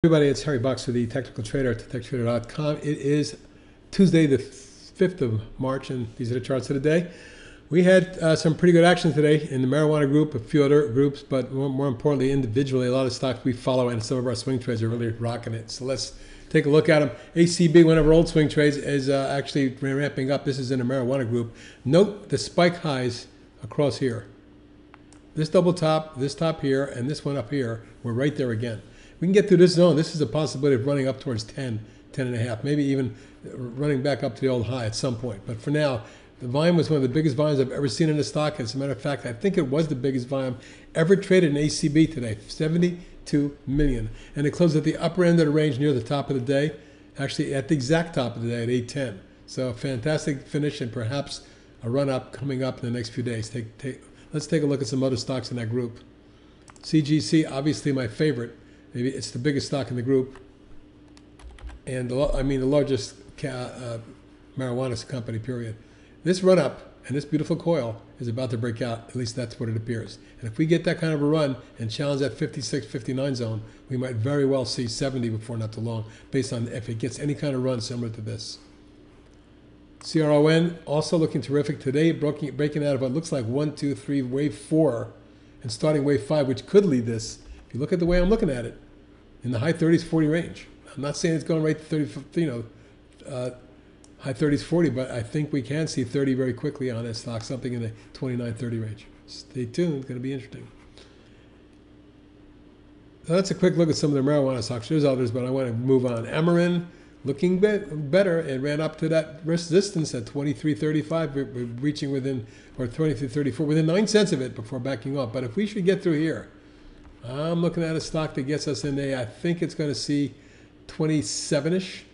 Everybody, it's Harry Box with the Technical Trader at techtrader.com. It is Tuesday, the 5th of March, and these are the charts of the day. We had some pretty good action today in the marijuana group, a few other groups, but more importantly, individually, a lot of stocks we follow and some of our swing trades are really rocking it. So let's take a look at them. ACB, one of our old swing trades, is actually ramping up. This is in the marijuana group. Note the spike highs across here. This double top, this top here, and this one up here, we're right there again. We can get through this zone. This is a possibility of running up towards 10, 10 and a half, maybe even running back up to the old high at some point. But for now, the volume was one of the biggest volumes I've ever seen in the stock. As a matter of fact, I think it was the biggest volume ever traded in ACB today, 72 million. And it closed at the upper end of the range near the top of the day, actually at the exact top of the day at 810. So a fantastic finish and perhaps a run up coming up in the next few days. Let's take a look at some other stocks in that group. CGC, obviously my favorite. Maybe it's the biggest stock in the group, and the largest marijuana company, period. This run up and this beautiful coil is about to break out. At least that's what it appears. And if we get that kind of a run and challenge that 56, 59 zone, we might very well see 70 before not too long, based on if it gets any kind of run similar to this. CRON also looking terrific today, breaking out of what looks like 1, 2, 3, wave 4, and starting wave 5, which could lead this. If you look at the way I'm looking at it, in the high 30s, 40 range. I'm not saying it's going right to 30, high 30s, 40, but I think we can see 30 very quickly on this stock, something in the 29, 30 range. Stay tuned, it's going to be interesting. So that's a quick look at some of the marijuana stocks. There's others, but I want to move on. Amarin, looking better. It ran up to that resistance at 23.35, we're reaching within, or 23.34, within 9 cents of it before backing off. But if we should get through here, I'm looking at a stock that gets us in there. I think it's going to see 27-ish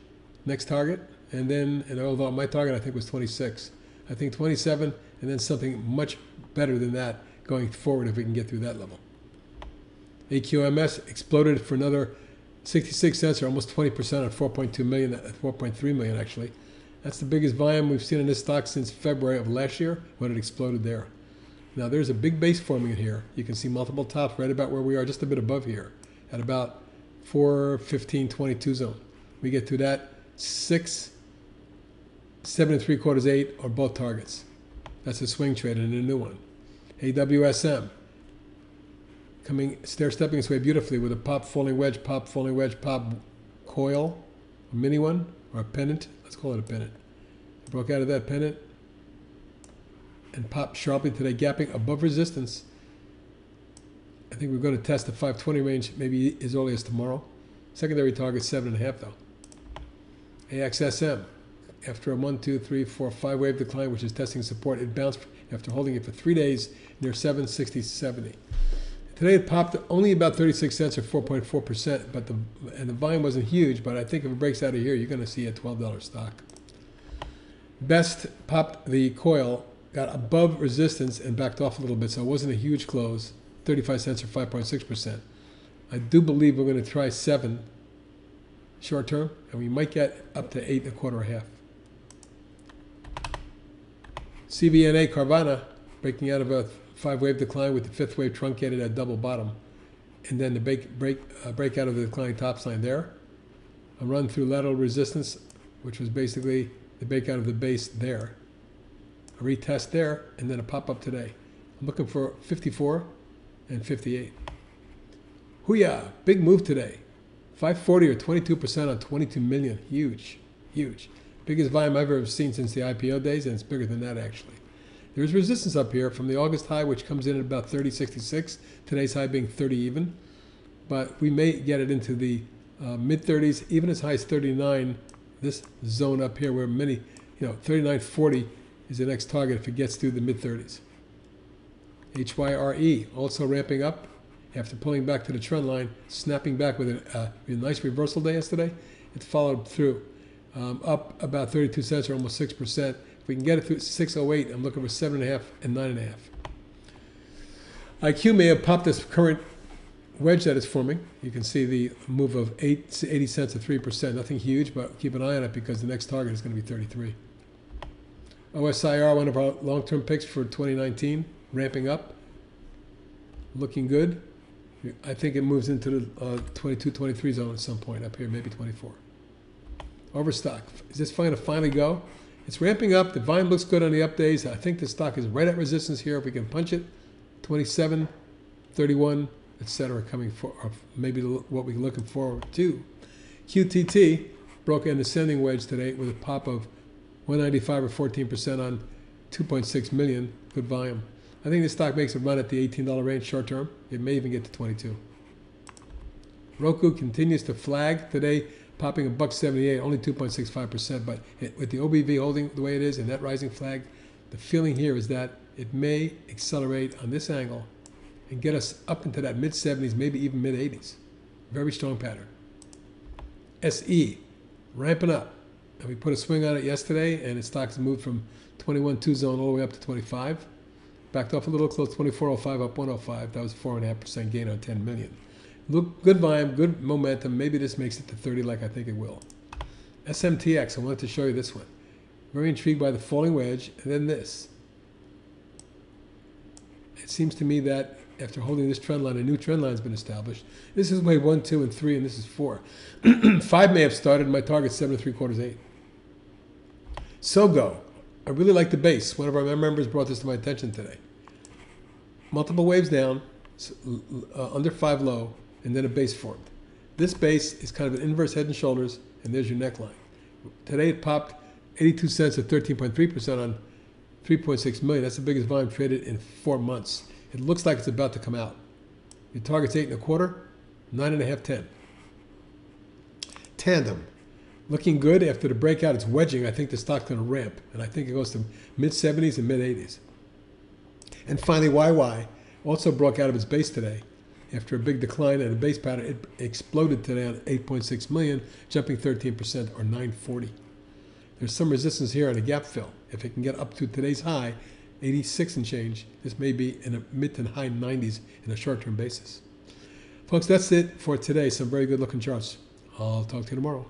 next target. And then, although my target I think was 26. I think 27 and then something much better than that going forward if we can get through that level. AQMS exploded for another 66 cents or almost 20% at 4.2 million, 4.3 million actually. That's the biggest volume we've seen in this stock since February of last year when it exploded there. Now there's a big base forming in here. You can see multiple tops right about where we are, just a bit above here, at about 415.22 zone. We get to that 6, 7 3/4, 8 are both targets. That's a swing trade and a new one. AWSM coming stair-stepping its way beautifully with a pop, falling wedge, pop, coil, a mini one or a pennant. Let's call it a pennant. It broke out of that pennant and popped sharply today, gapping above resistance. I think we're going to test the 520 range maybe as early as tomorrow. Secondary target 7.5 though. AXSM, after a 1, 2, 3, 4, 5 wave decline, which is testing support, it bounced after holding it for 3 days near 760.70. Today it popped only about 36 cents or 4.4%, but the volume wasn't huge. But I think if it breaks out of here, you're going to see a $12 stock. Best popped the coil, got above resistance and backed off a little bit, so it wasn't a huge close, 35 cents or 5.6%. I do believe we're going to try 7 short term, and we might get up to 8 1/4 or half. CVNA Carvana breaking out of a 5-wave decline with the 5th wave truncated at double bottom, and then the break out of the declining top line there. A run through lateral resistance, which was basically the breakout of the base there. A retest there, and then a pop-up today. I'm looking for 54 and 58. HUYA, big move today. 540 or 22% on 22 million. Huge, huge. Biggest volume I've ever seen since the IPO days, and it's bigger than that actually. There's resistance up here from the August high, which comes in at about 30.66. Today's high being 30 even. But we may get it into the mid-30s, even as high as 39. This zone up here where many, 39.40 is the next target if it gets through the mid-30s. HYRE also ramping up after pulling back to the trend line, snapping back with a nice reversal day yesterday. It followed through, up about 32 cents or almost 6%. If we can get it through 608, I'm looking for 7.5 and 9.5. IQ may have popped this current wedge that it's forming. You can see the move of 80 cents to 3%. Nothing huge, but keep an eye on it because the next target is going to be 33. OSIR, one of our long-term picks for 2019, ramping up, looking good. I think it moves into the 22, 23 zone at some point up here, maybe 24. Overstock. Is this going to finally go? It's ramping up. The volume looks good on the up days. I think the stock is right at resistance here. If we can punch it, 27, 31, etc. coming for, or maybe what we're looking forward to. QTT broke an ascending wedge today with a pop of 195 or 14% on 2.6 million. Good volume. I think this stock makes a run at the $18 range short term. It may even get to 22. ROKU continues to flag today, popping $1.78, only 2.65%. But with the OBV holding the way it is and that rising flag, the feeling here is that it may accelerate on this angle and get us up into that mid-70s, maybe even mid-80s. Very strong pattern. SE, ramping up. And we put a swing on it yesterday, and its stocks moved from 21.2 zone all the way up to 25. Backed off a little close, 24.05 up 105. That was a 4.5% gain on 10 million. Look, good volume, good momentum. Maybe this makes it to 30 like I think it will. SMTX, I wanted to show you this one. Very intrigued by the falling wedge, and then this. It seems to me that after holding this trend line, a new trend line has been established. This is wave 1, 2, and 3, and this is 4. 5 may have started. My target's 7 3/4, 8. SOGO. I really like the base. One of our members brought this to my attention today. Multiple waves down, under 5 low, and then a base formed. This base is kind of an inverse head and shoulders, and there's your neckline. Today it popped 82 cents at 13.3% on 3.6 million. That's the biggest volume traded in 4 months. It looks like it's about to come out. Your target's 8 1/4, 9.5, 10. Tandem. Looking good after the breakout. It's wedging. I think the stock's going to ramp, and I think it goes to mid-70s and mid-80s. And finally, YY also broke out of its base today. After a big decline and a base pattern, it exploded today on 8.6 million, jumping 13% or 940. There's some resistance here on a gap fill. If it can get up to today's high, 86 and change, this may be in a mid to high 90s in a short-term basis. Folks, that's it for today. Some very good looking charts. I'll talk to you tomorrow.